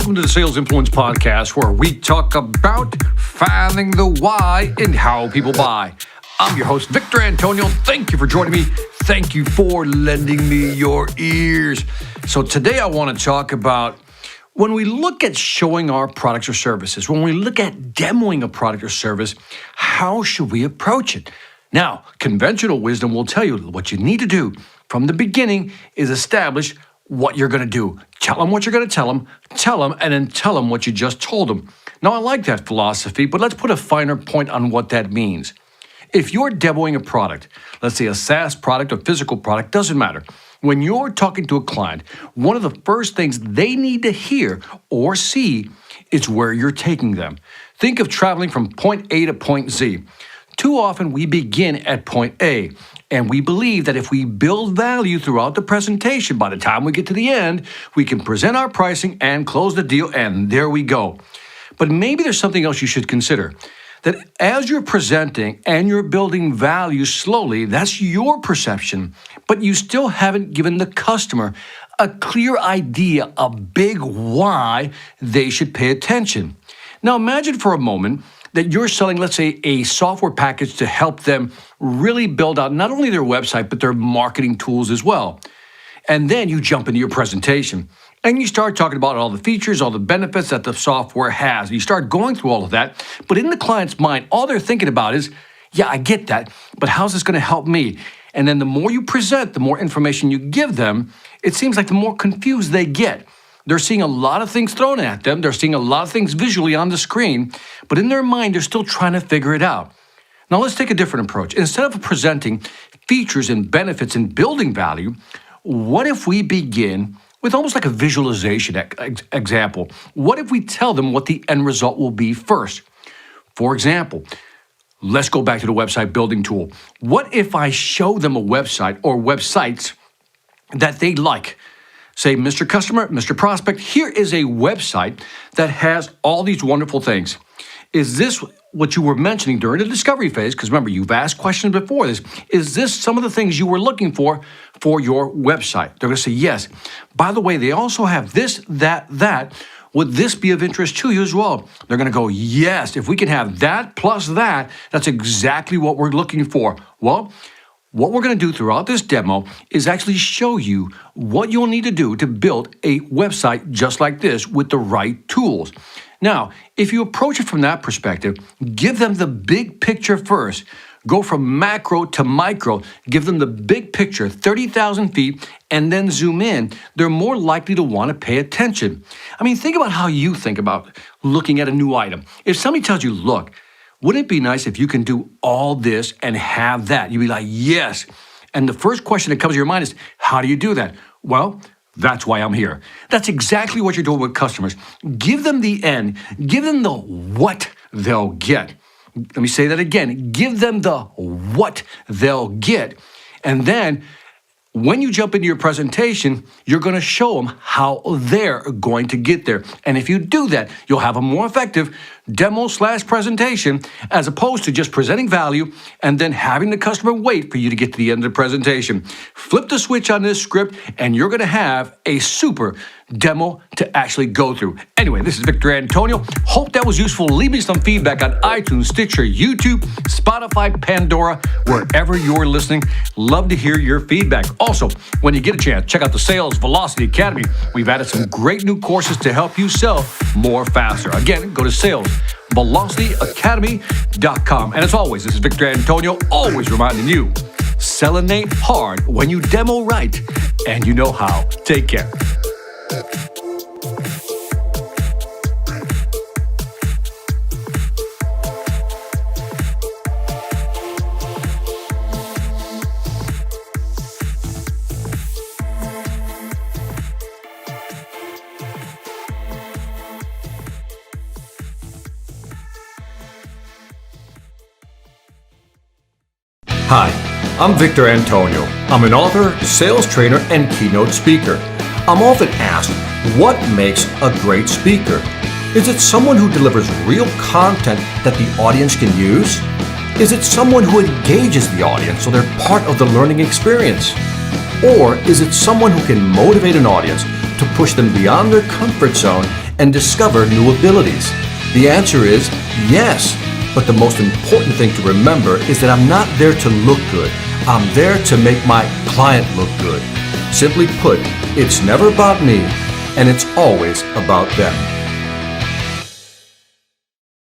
Welcome to the Sales Influence Podcast, where we talk about finding the why and how people buy. I'm your host, Victor Antonio. Thank you for joining me. Thank you for lending me your ears. So today I want to talk about when we look at showing our products or services, when we look at demoing a product or service, how should we approach it? Now, conventional wisdom will tell you what you need to do from the beginning is establish what you're going to do. Tell them what you're going to tell them, and then tell them what you just told them. Now, I like that philosophy, but let's put a finer point on what that means. If you're demoing a product, let's say a SaaS product or physical product, doesn't matter. When you're talking to a client, one of the first things they need to hear or see is where you're taking them. Think of traveling from point A to point Z. Too often we begin at point A, and we believe that if we build value throughout the presentation, by the time we get to the end, we can present our pricing and close the deal, and there we go. But maybe there's something else you should consider. That as you're presenting and you're building value slowly, that's your perception, but you still haven't given the customer a clear idea, a big why they should pay attention. Now imagine for a moment that you're selling, let's say, a software package to help them really build out not only their website, but their marketing tools as well. And then you jump into your presentation and you start talking about all the features, all the benefits that the software has. You start going through all of that, but in the client's mind, all they're thinking about is, yeah, I get that, but how's this going to help me? And then the more you present, the more information you give them, it seems like the more confused they get. They're seeing a lot of things thrown at them. They're seeing a lot of things visually on the screen, but in their mind, they're still trying to figure it out. Now, let's take a different approach. Instead of presenting features and benefits and building value, what if we begin with almost like a visualization example? What if we tell them what the end result will be first? For example, let's go back to the website building tool. What if I show them a website or websites that they like? Say, Mr. Customer, Mr. Prospect, here is a website that has all these wonderful things. Is this what you were mentioning during the discovery phase? Because remember, you've asked questions before this. Is this some of the things you were looking for your website? They're going to say yes. By the way, they also have this, that. Would this be of interest to you as well? They're going to go, yes, if we can have that plus that, that's exactly what we're looking for. Well, what we're going to do throughout this demo is actually show you what you'll need to do to build a website just like this with the right tools. Now, if you approach it from that perspective, give them the big picture first. Go from macro to micro. Give them the big picture, 30,000 feet, and then zoom in. They're more likely to want to pay attention. I mean, think about how you think about looking at a new item. If somebody tells you, look, wouldn't it be nice if you can do all this and have that? You'd be like, yes. And the first question that comes to your mind is, how do you do that? Well, that's why I'm here. That's exactly what you're doing with customers. Give them the end. Give them the what they'll get. Let me say that again. Give them the what they'll get. And then when you jump into your presentation, you're going to show them how they're going to get there. And if you do that, you'll have a more effective demo/presentation as opposed to just presenting value and then having the customer wait for you to get to the end of the presentation. Flip the switch on this script and you're going to have a super demo to actually go through. Anyway, this is Victor Antonio. Hope that was useful. Leave me some feedback on iTunes, Stitcher, YouTube, Spotify, Pandora, wherever you're listening. Love to hear your feedback. Also, when you get a chance, check out the Sales Velocity Academy. We've added some great new courses to help you sell more faster. Again, go to salesvelocityacademy.com. And as always, this is Victor Antonio, always reminding you, selenate hard when you demo right, and you know how. Take care. Hi, I'm Victor Antonio. I'm an author, sales trainer, and keynote speaker. I'm often asked, what makes a great speaker? Is it someone who delivers real content that the audience can use? Is it someone who engages the audience so they're part of the learning experience? Or is it someone who can motivate an audience to push them beyond their comfort zone and discover new abilities? The answer is yes. But the most important thing to remember is that I'm not there to look good. I'm there to make my client look good. Simply put, it's never about me, and it's always about them.